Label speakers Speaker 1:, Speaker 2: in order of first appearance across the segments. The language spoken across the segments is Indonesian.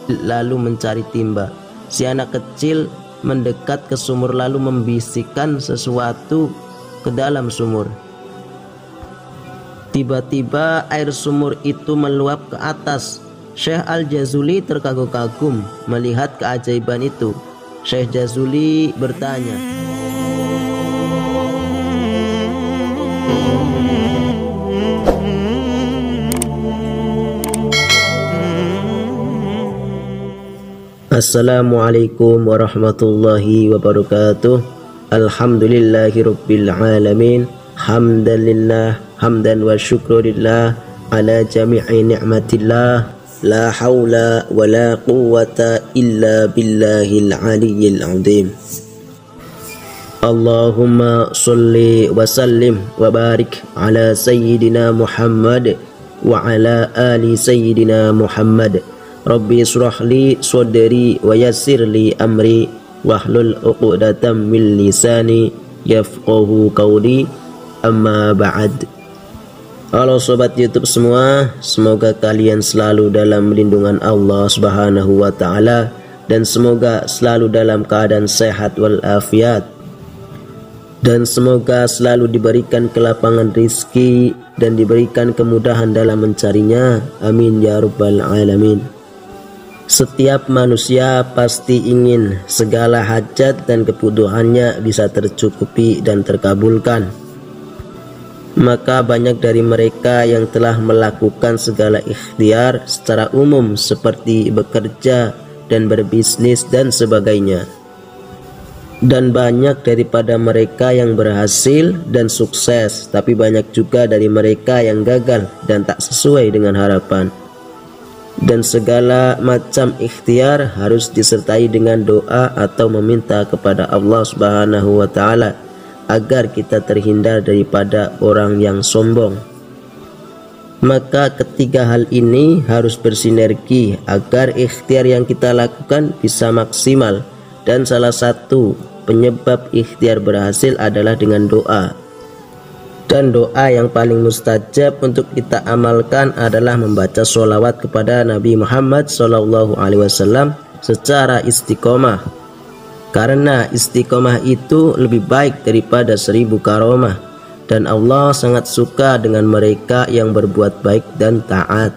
Speaker 1: lalu mencari timba. Si anak kecil mendekat ke sumur lalu membisikkan sesuatu ke dalam sumur. Tiba-tiba air sumur itu meluap ke atas. Syekh Al-Jazuli terkagum-kagum melihat keajaiban itu. Syekh Jazuli bertanya, Assalamualaikum warahmatullahi wabarakatuh. Alhamdulillahirabbil alamin. Hamdalillah hamdan wa syukurillah ala jami'i ni'matillah. La haula wa la quwwata illa billahil aliyyil azim. Allahumma sholli wa sallim wa barik ala sayyidina Muhammad wa ala ali sayyidina Muhammad. Rabbi israh li sadri wa yassir li amri wahlul 'uqdatam min lisani yafqahu qawli, amma ba'd. Halo sobat YouTube semua, semoga kalian selalu dalam lindungan Allah Subhanahu wa taala dan semoga selalu dalam keadaan sehat walafiat, dan semoga selalu diberikan kelapangan rizki dan diberikan kemudahan dalam mencarinya. Amin ya rabbal alamin. Setiap manusia pasti ingin segala hajat dan kebutuhannya bisa tercukupi dan terkabulkan. Maka banyak dari mereka yang telah melakukan segala ikhtiar secara umum seperti bekerja dan berbisnis dan sebagainya. Dan banyak daripada mereka yang berhasil dan sukses, tapi banyak juga dari mereka yang gagal dan tak sesuai dengan harapan. Dan segala macam ikhtiar harus disertai dengan doa atau meminta kepada Allah Subhanahu wa taala agar kita terhindar daripada orang yang sombong. Maka ketiga hal ini harus bersinergi agar ikhtiar yang kita lakukan bisa maksimal, dan salah satu penyebab ikhtiar berhasil adalah dengan doa. Dan doa yang paling mustajab untuk kita amalkan adalah membaca sholawat kepada Nabi Muhammad SAW secara istiqomah. Karena istiqomah itu lebih baik daripada 1000 karomah, dan Allah sangat suka dengan mereka yang berbuat baik dan taat.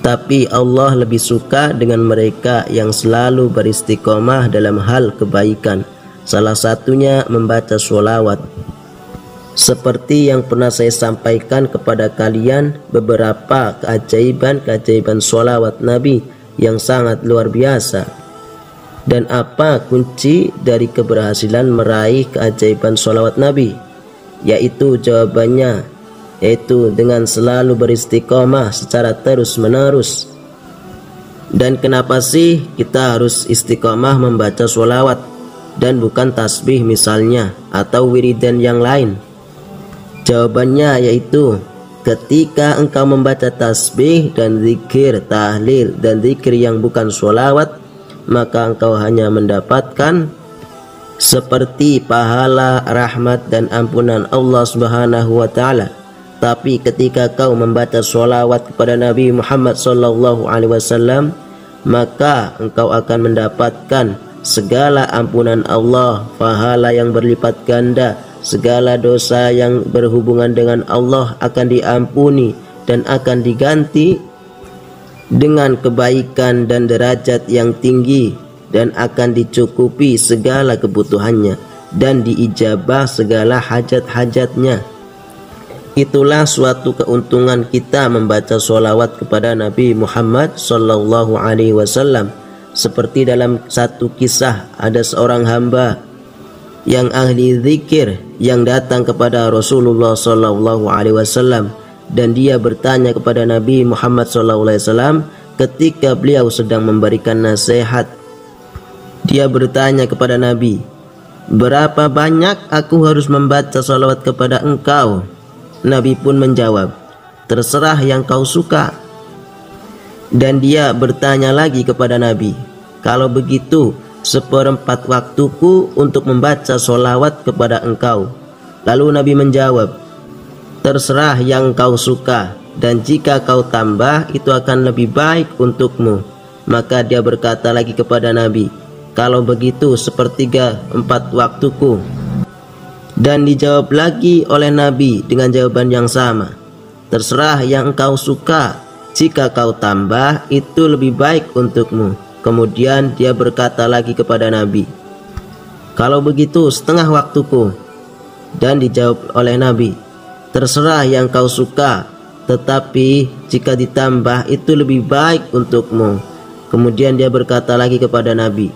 Speaker 1: Tapi Allah lebih suka dengan mereka yang selalu beristiqomah dalam hal kebaikan. Salah satunya membaca sholawat. Seperti yang pernah saya sampaikan kepada kalian, beberapa keajaiban sholawat Nabi yang sangat luar biasa. Dan apa kunci dari keberhasilan meraih keajaiban sholawat Nabi? Jawabannya yaitu dengan selalu beristiqomah secara terus menerus. Dan kenapa sih kita harus istiqomah membaca sholawat dan bukan tasbih misalnya atau wiridan yang lain? Jawabannya yaitu ketika engkau membaca tasbih dan zikir, tahlil dan zikir yang bukan sholawat, maka engkau hanya mendapatkan seperti pahala, rahmat dan ampunan Allah Subhanahu wa taala. Tapi ketika kau membaca sholawat kepada Nabi Muhammad SAW, maka engkau akan mendapatkan segala ampunan Allah, pahala yang berlipat ganda, segala dosa yang berhubungan dengan Allah akan diampuni dan akan diganti dengan kebaikan dan derajat yang tinggi, dan akan dicukupi segala kebutuhannya dan diijabah segala hajat-hajatnya. Itulah suatu keuntungan kita membaca sholawat kepada Nabi Muhammad SAW. Seperti dalam satu kisah, ada seorang hamba yang ahli zikir yang datang kepada Rasulullah SAW, dan dia bertanya kepada Nabi Muhammad SAW ketika beliau sedang memberikan nasihat. Dia bertanya kepada Nabi, "Berapa banyak aku harus membaca sholawat kepada engkau?" Nabi pun menjawab, "Terserah yang kau suka." Dan dia bertanya lagi kepada Nabi, "Kalau begitu, 1/4 waktuku untuk membaca sholawat kepada engkau." Lalu Nabi menjawab, "Terserah yang kau suka, dan jika kau tambah itu akan lebih baik untukmu." Maka dia berkata lagi kepada Nabi, "Kalau begitu 1/4 waktuku." Dan dijawab lagi oleh Nabi dengan jawaban yang sama, "Terserah yang engkau suka, jika kau tambah itu lebih baik untukmu." Kemudian dia berkata lagi kepada Nabi, "Kalau begitu 1/2 waktuku." Dan dijawab oleh Nabi, "Terserah yang kau suka, tetapi jika ditambah itu lebih baik untukmu." Kemudian dia berkata lagi kepada Nabi,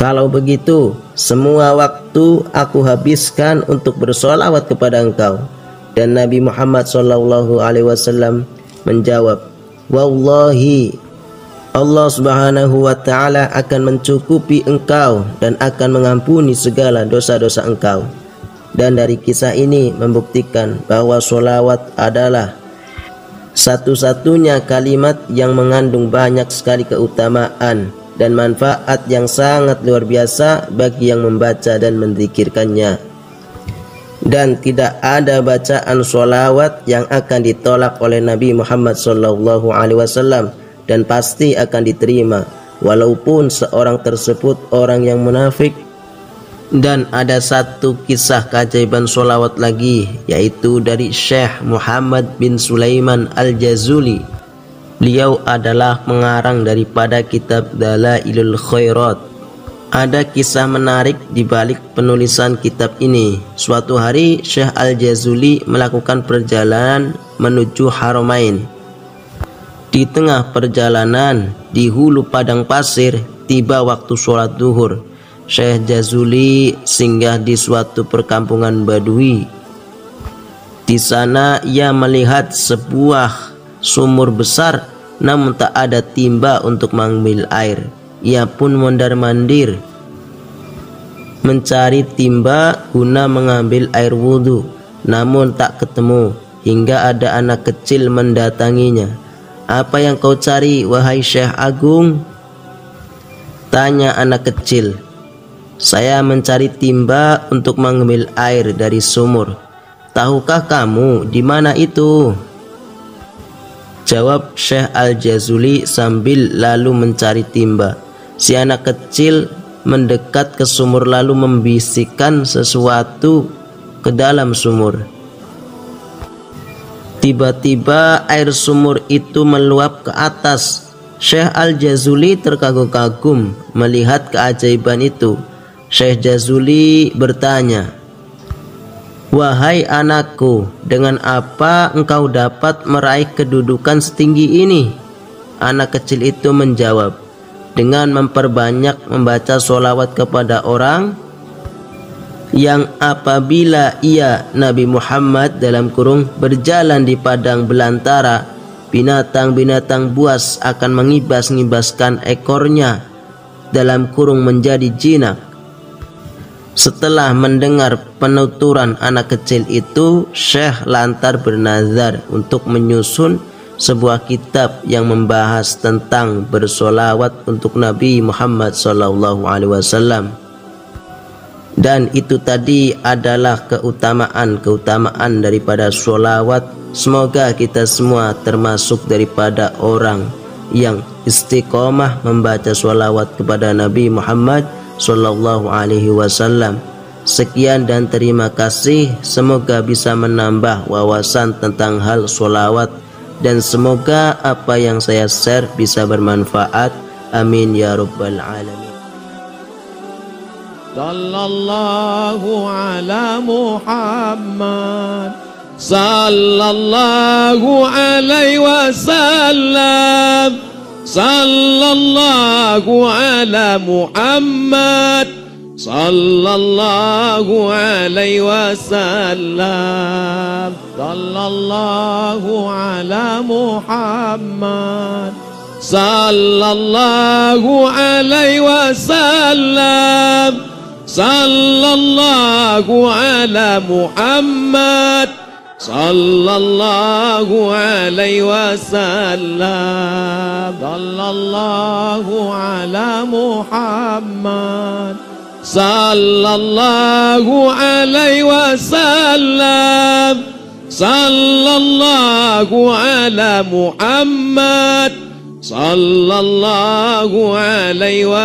Speaker 1: "Kalau begitu semua waktu aku habiskan untuk bersolawat kepada engkau." Dan Nabi Muhammad SAW menjawab, "Wallahi, Allah Subhanahu wa ta'ala akan mencukupi engkau dan akan mengampuni segala dosa-dosa engkau." Dan dari kisah ini membuktikan bahwa solawat adalah satu-satunya kalimat yang mengandung banyak sekali keutamaan dan manfaat yang sangat luar biasa bagi yang membaca dan menzikirkannya. Dan tidak ada bacaan solawat yang akan ditolak oleh Nabi Muhammad SAW, dan pasti akan diterima walaupun seorang tersebut orang yang munafik. Dan ada satu kisah keajaiban solawat lagi, yaitu dari Syekh Muhammad bin Sulaiman Al-Jazuli. Beliau adalah pengarang daripada kitab Dalailul Khairat. Ada kisah menarik di balik penulisan kitab ini. Suatu hari Syekh Al-Jazuli melakukan perjalanan menuju Haramain. Di tengah perjalanan, di hulu padang pasir, tiba waktu sholat duhur. Syekh Jazuli singgah di suatu perkampungan Badui. Di sana ia melihat sebuah sumur besar, namun tak ada timba untuk mengambil air. Ia pun mondar-mandir mencari timba guna mengambil air wudhu, namun tak ketemu, hingga ada anak kecil mendatanginya. "Apa yang kau cari, wahai Syekh Agung?" tanya anak kecil. "Saya mencari timba untuk mengambil air dari sumur." "Tahukah kamu di mana itu?" jawab Syekh Al-Jazuli sambil lalu mencari timba. Si anak kecil mendekat ke sumur lalu membisikkan sesuatu ke dalam sumur. Tiba-tiba air sumur itu meluap ke atas. Syekh Al-Jazuli terkagum-kagum melihat keajaiban itu. Syekh Jazuli bertanya, "Wahai anakku, dengan apa engkau dapat meraih kedudukan setinggi ini?" Anak kecil itu menjawab, "Dengan memperbanyak membaca sholawat kepada orang yang apabila ia Nabi Muhammad dalam kurung berjalan di padang belantara, binatang-binatang buas akan mengibas-ngibaskan ekornya dalam kurung menjadi jinak." Setelah mendengar penuturan anak kecil itu, Syekh lantar bernazar untuk menyusun sebuah kitab yang membahas tentang bersolawat untuk Nabi Muhammad SAW. Dan itu tadi adalah keutamaan daripada solawat. Semoga kita semua termasuk daripada orang yang istiqomah membaca solawat kepada Nabi Muhammad SAW. Sekian dan terima kasih. Semoga bisa menambah wawasan tentang hal solawat, dan semoga apa yang saya share bisa bermanfaat. Amin ya rabbal alamin.
Speaker 2: Sallallahu ala Muhammad, sallallahu alaihi wasallam, sallallahu ala Muhammad, sallallahu alaihi wasallam, sallallahu ala Muhammad, sallallahu alaihi wasallam, sallallahu ala Muhammad, sallallahu alaihi wasallam, sallallahu ala Muhammad, sallallahu alaihi wasallam, sallallahu ala Muhammad, صلى الله عليه وسلم